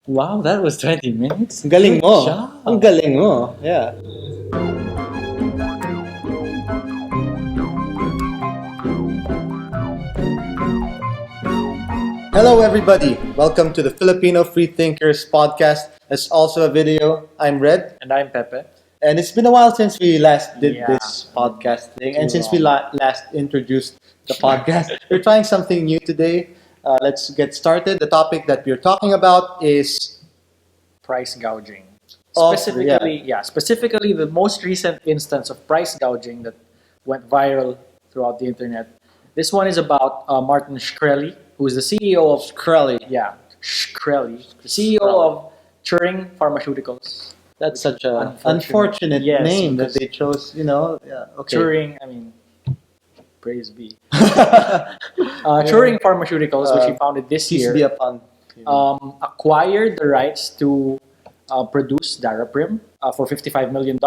Wow, that was 20 minutes. Ang galing Good mo. job. Ang galing mo. Yeah. Hello, everybody. Welcome to the Filipino Free Thinkers podcast. It's also a video. I'm Red, And I'm Pepe. and it's been a while since we last did Yeah. this podcast thing, and Too since we long. last introduced the podcast, we're trying something new today. Let's get started. The topic that we're talking about is Price gouging. Of- Specifically the most recent instance of price gouging that went viral throughout the internet. This one is about Martin Shkreli, who is the CEO of Shkreli. Shkreli, the CEO Shkreli. of Turing Pharmaceuticals. That's such a Unfortunate. unfortunate Yes, name that because they chose. Yeah. Okay. Turing, praise be. Turing Pharmaceuticals, which he founded this Peace year, be upon. acquired the rights to produce Daraprim for $55 million,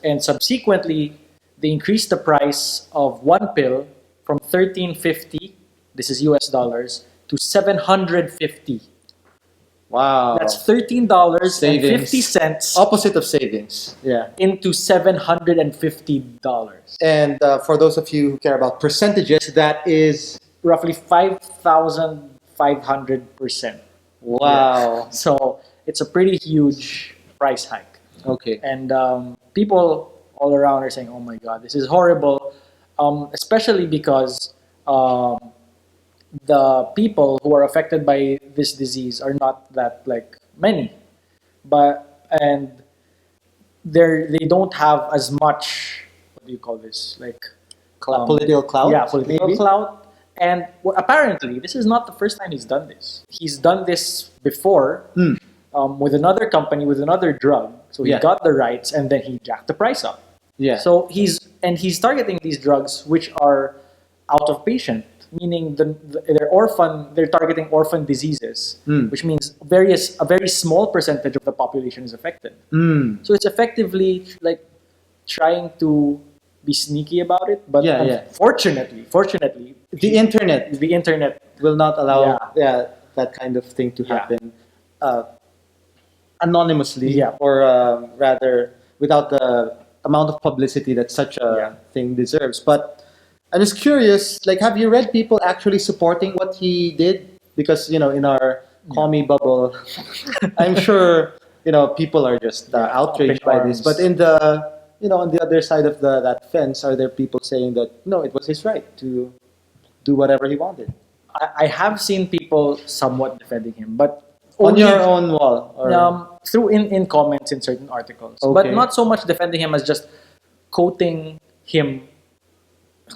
and subsequently they increased the price of one pill from $13.50, this is US dollars, to $750. Wow. That's $13.50 Opposite of savings. Yeah. into $750. And for those of you who care about percentages, that is Roughly 5,500%. wow. So it's a pretty huge price hike. Okay. And people all around are saying, "Oh my God, this is horrible," especially because the people who are affected by this disease are not that many, and they don't have as much. What do you call this? Political clout. Yeah, political maybe? clout. And apparently, this is not the first time he's done this. He's done this before Hmm. with another company, with another drug. So he Yeah. got the rights and then he jacked the price up. Yeah. So he's targeting these drugs which are out of patient, meaning they're targeting orphan diseases, Hmm. which means a very small percentage of the population is affected. Mm. So it's effectively like trying to be sneaky about it, but Yeah. fortunately, The internet the internet, will not allow Yeah. that kind of thing to Yeah. happen anonymously, Yeah. or rather without the amount of publicity that such a thing deserves. But I'm just curious, like, have you read people actually supporting what he did? Because in our commie bubble, I'm sure people are just outraged up in by this. arms. But in the on the other side of that fence, are there people saying that no, it was his right to do whatever he wanted? I have seen people somewhat defending him, but On only your own wall, or through in comments in certain articles, Okay. but not so much defending him as just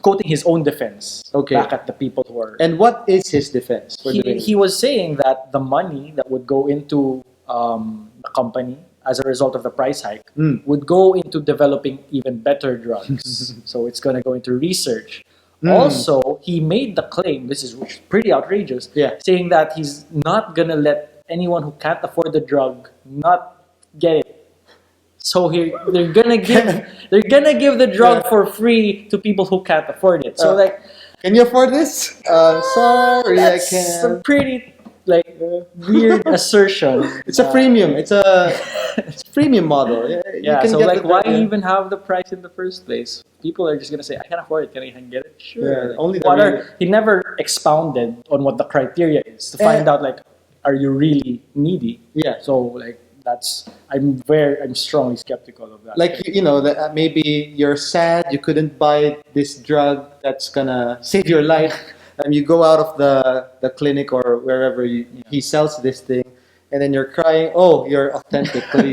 quoting his own defense Okay. back at the people who are. and what is his defense for doing He was saying that the money that would go into the company as a result of the price hike Mm. would go into developing even better drugs. So it's going to go into research. Mm. Also, he made the claim, this is pretty outrageous, Yeah. saying that he's not going to let anyone who can't afford the drug not get it. So they're gonna give the drug Yeah. for free to people who can't afford it. So Can you afford this? Sorry, I that's can't. a pretty weird assertion. It's a premium. It's a premium model. Yeah, you Yeah, can so get like the why drug, yeah. even have the price in the first place? People are just gonna say, I can't afford it, can I get it? Sure. Yeah, Like, only the what really- he never expounded on what the criteria is to find out are you really needy? Yeah. So I'm strongly skeptical of that. Like that maybe you're sad you couldn't buy this drug that's gonna save your life, and you go out of the clinic or wherever he sells this thing, and then you're crying. Oh, you're authentically.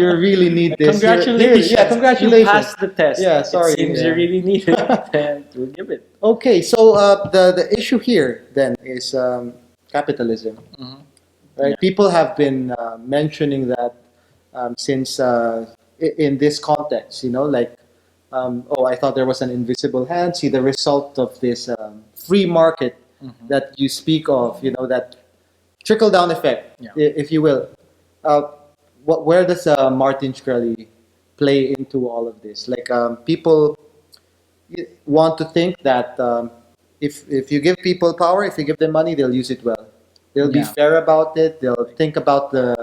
You really need this. Congratulations. Yeah, congratulations. You passed the test. Yeah, sorry, It seems yeah. you really need it. Then we'll give it. Okay, so the issue here then is capitalism. Right? Yeah. People have been mentioning that since in this context, oh, I thought there was an invisible hand. See, the result of this free market that you speak of, that trickle down effect, Yeah. if you will. Where does Martin Shkreli play into all of this? Like, people want to think that if you give people power, if you give them money, they'll use it well. They'll be Yeah. fair about it. They'll think about the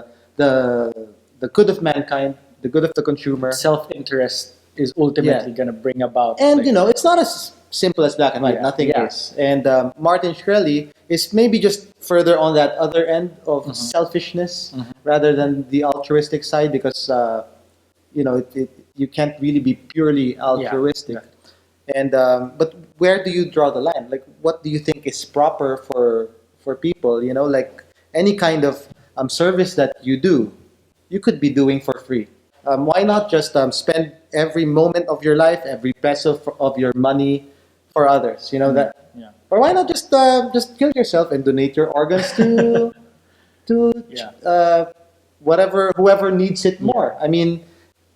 good of mankind, the good of the consumer. Self-interest is ultimately Yeah. going to bring about And like, it's not as simple as black and white. Yeah, Nothing yeah. is. And Martin Shkreli is maybe just further on that other end of selfishness rather than the altruistic side, because you can't really be purely altruistic. And but where do you draw the line? Like, what do you think is proper for people? Like any kind of service that you do, you could be doing for free. Why not just spend every moment of your life, every peso of your money for others? That. Yeah. Or why not just kill yourself and donate your organs to Yeah. whoever needs it more. I mean,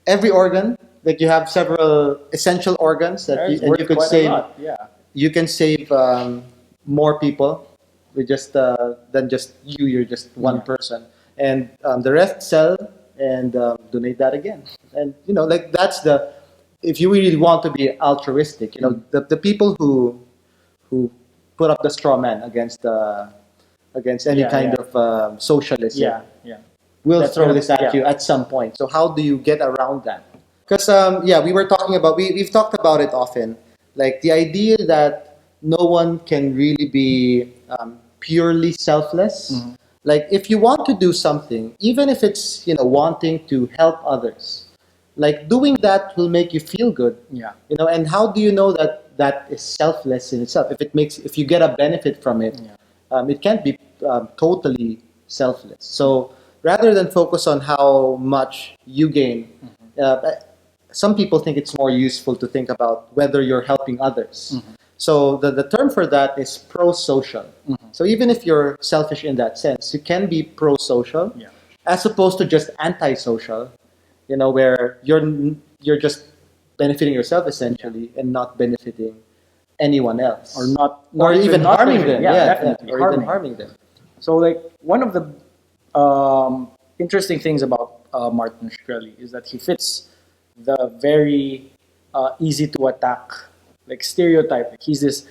every organ, like you have several essential organs It's and worth you could quite a save. lot. Yeah. You can save more people with just than just you. You're just one Yeah. person, and the rest sell and donate that again. And like that's the if you really want to be altruistic, the people who put up the straw man against any Yeah, kind yeah. of socialism Yeah. Yeah. will That's throw gonna- this at yeah. you at some point. So how do you get around that? Because we were talking about we've talked about it often, like the idea that no one can really be purely selfless. Like if you want to do something, even if it's wanting to help others, like doing that will make you feel good. Yeah. And how do you know that that is selfless in itself? If you get a benefit from it, Yeah. it can't be totally selfless. So rather than focus on how much you gain, some people think it's more useful to think about whether you're helping others. So the term for that is pro-social. So even if you're selfish in that sense, you can be pro-social, Yeah. as opposed to just anti-social, where you're just benefiting yourself essentially and not benefiting anyone else, Or not or even not harming benefiting. them. Yeah, Yeah, definitely or even harming them. So, like, one of the interesting things about Martin Shkreli is that he fits the very easy to attack, like, stereotype. Like, he's this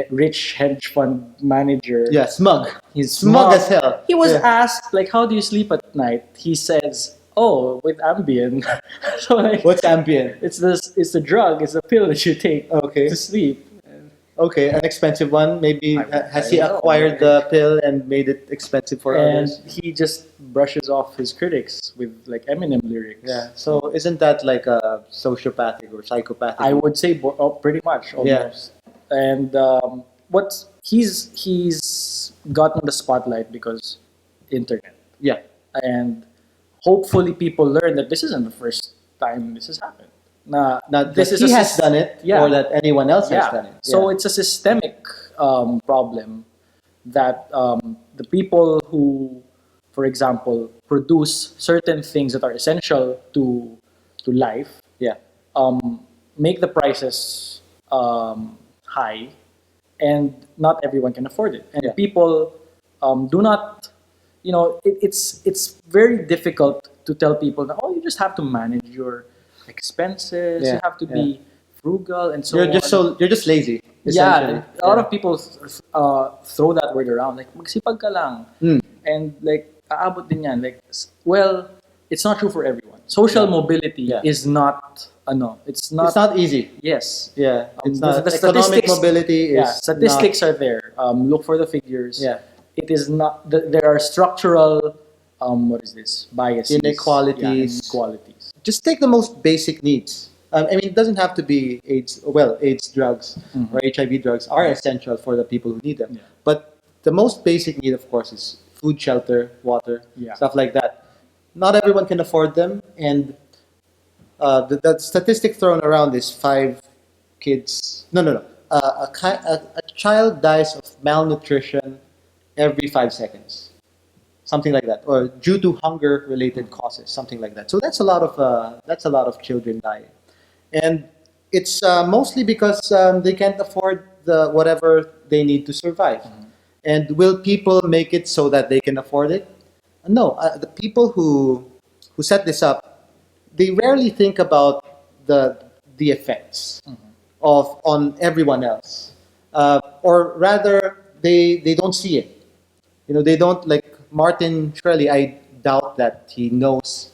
rich hedge fund manager. Yeah, smug. He's Smug as hell. He was Yeah. asked, like, how do you sleep at night? He says, oh, with Ambien. So, like, What's Ambien? it's the drug, it's the pill that you take Okay. to sleep. Okay, an expensive one. Maybe has he I don't know. acquired the pill and made it expensive for And others? he just brushes off his critics with like Eminem lyrics. Yeah. So isn't that like a sociopathic or psychopathic? I would say pretty much almost. And what he's gotten the spotlight because internet, Yeah. and hopefully people learn that this isn't the first time this has happened. Not that This is he a has done it, yeah. or that anyone else has done it. So it's a systemic problem that the people who, for example, produce certain things that are essential to life, yeah. make the prices high, and not everyone can afford it. And Yeah. people do not, it's very difficult to tell people that, oh, you just have to manage your expenses, Yeah, you have to be frugal, and so You're just lazy. yeah, Essentially. a lot of people throw that word around, like magsipag ka lang, and like aabot din yan. Like, well, it's not true for everyone. Social mobility is not it's not. It's not easy. Yes. Yeah, it's The not. Economic mobility is statistics are there. Look for the figures. Yeah. It is not. There are structural. What is this? Biases. Inequalities. Inequalities. Just take the most basic needs. I mean, it doesn't have to be AIDS. Well, AIDS drugs or HIV drugs are essential for the people who need them. Yeah. But the most basic need, of course, is food, shelter, water, stuff like that. Not everyone can afford them, and the statistic thrown around is 5 kids. No. A child dies of malnutrition every 5 seconds. Something like that, or due to hunger-related causes, something like that. So that's a lot of children dying, and it's mostly because they can't afford whatever they need to survive. And will people make it so that they can afford it? No. The people who set this up, they rarely think about the effects on everyone else, or rather, they don't see it. they don't like Martin Shkreli. I doubt that he knows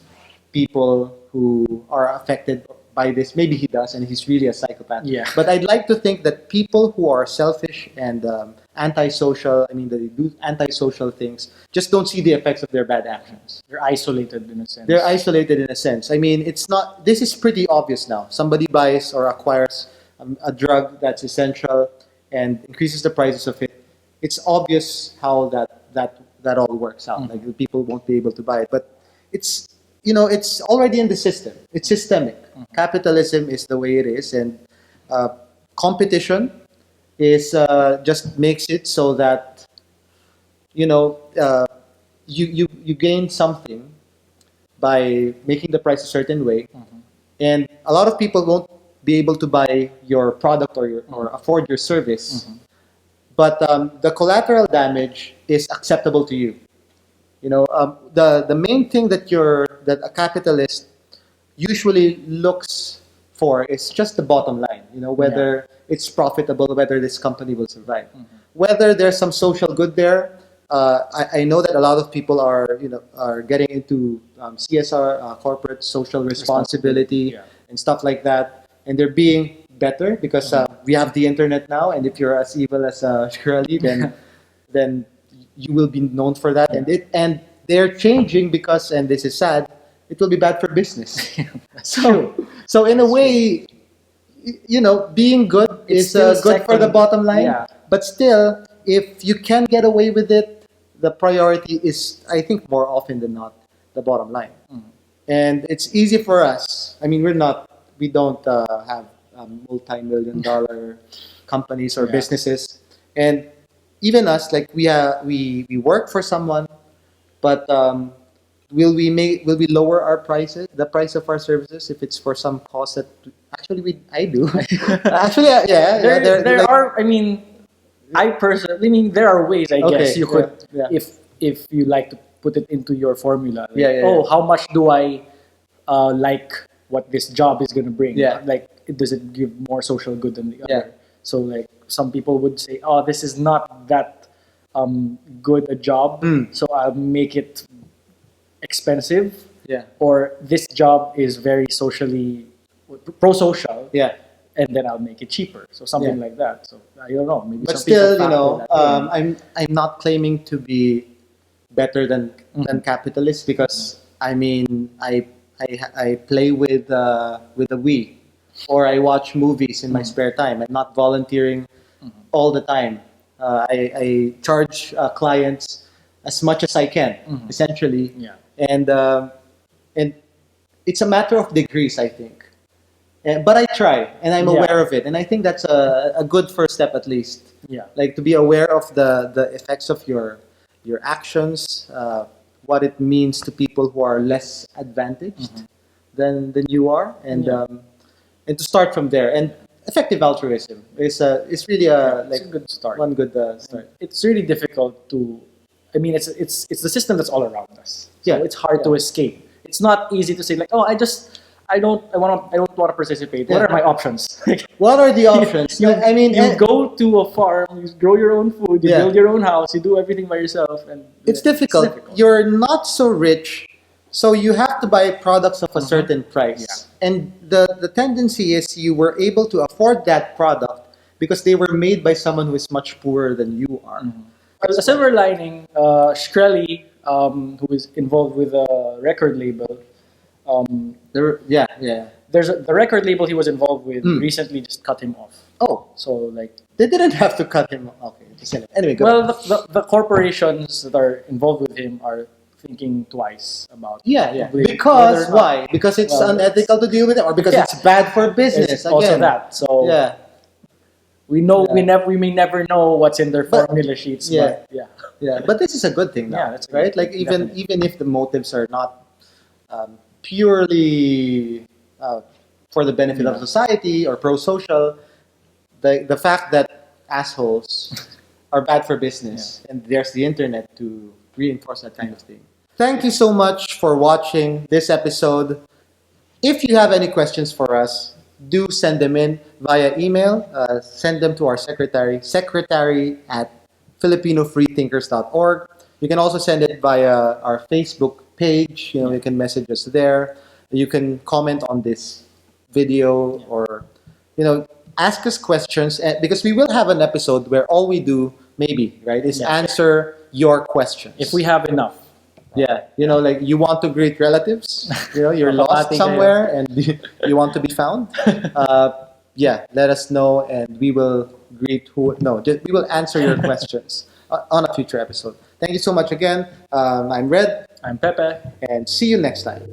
people who are affected by this. Maybe he does, and he's really a psychopath. Yeah. But I'd like to think that people who are selfish and antisocial, I mean, they do antisocial things, just don't see the effects of their bad actions. They're isolated in a sense. They're isolated in a sense. I mean, it's not. This is pretty obvious now. Somebody buys or acquires a drug that's essential and increases the prices of it. It's obvious how that all works out. Like the people won't be able to buy it, but it's it's already in the system. It's systemic. Capitalism is the way it is, and competition is just makes it so that you gain something by making the price a certain way, and a lot of people won't be able to buy your product or afford your service, but the collateral damage is acceptable to you. The main thing that a capitalist usually looks for is just the bottom line. Whether it's profitable, whether this company will survive, whether there's some social good there. I know that a lot of people are getting into CSR, corporate social responsibility, and stuff like that, and they're being better because we have the internet now. And if you're as evil as Shkreli, then you will be known for that. And they're changing because, and this is sad, it will be bad for business. So in a way, being good is good for the bottom line. Yeah. But still, if you can get away with it, the priority is, I think, more often than not, the bottom line. And it's easy for us. I mean, we don't have multi-million-dollar companies or businesses, and even us, like we work for someone, but will we lower our prices, the price of our services, if it's for some cause that actually I do. Actually, There are. I mean, I personally, there are ways. I guess you could, if you like to put it into your formula. Like, how much do I like what this job is going to bring? Yeah. Like, does it give more social good than the other? So, like, some people would say, "Oh, this is not that good a job, so I'll make it expensive." Yeah. Or this job is very socially pro-social. Yeah. And then I'll make it cheaper. So something like that. So I don't know. Maybe But some still, people factor that in. I'm not claiming to be better than capitalists, because I mean I play with the Wii, or I watch movies in my spare time. I'm not volunteering all the time. I charge clients as much as I can, essentially. Yeah. And it's a matter of degrees, I think. But I try, and I'm aware of it, and I think that's a good first step, at least. Yeah. Like, to be aware of the effects of your actions, what it means to people who are less advantaged than you are, and to start from there. And effective altruism is really it's a good start. One good start. It's really difficult to. I mean, it's the system that's all around us. So it's hard to escape. It's not easy to say, like, oh, I don't want to participate. What are my options? What are the options? You go to a farm, you grow your own food, you build your own house, you do everything by yourself, and it's difficult. You're not so rich, so you have to buy products of a certain price. Yeah. And the tendency is you were able to afford that product because they were made by someone who is much poorer than you are. A silver lining, Shkreli, who is involved with a record label, there's the record label he was involved with recently just cut him off. Oh, so like they didn't have to cut him off. Okay, anyway, the corporations that are involved with him are thinking twice about because why? Because it's unethical to deal with it, or because it's bad for business. It's also that. So we know we may never know what's in their formula sheets. But this is a good thing now, right? Like even if the motives are not purely for the benefit of society or pro-social, the fact that assholes are bad for business, and there's the internet to reinforce that kind of thing. Thank you so much for watching this episode. If you have any questions for us, do send them in via email. Send them to our secretary at filipinofreethinkers.org. You can also send it via our Facebook page. You can message us there. You can comment on this video or, ask us questions because we will have an episode where all we do, maybe, right, is Yeah. answer your questions. If we have enough. Yeah, like you want to greet relatives, you're lost Mapapati kayo. somewhere and you want to be found. Yeah, let us know and we will we will answer your questions on a future episode. Thank you so much again. I'm Red I'm Pepe. and see you next time.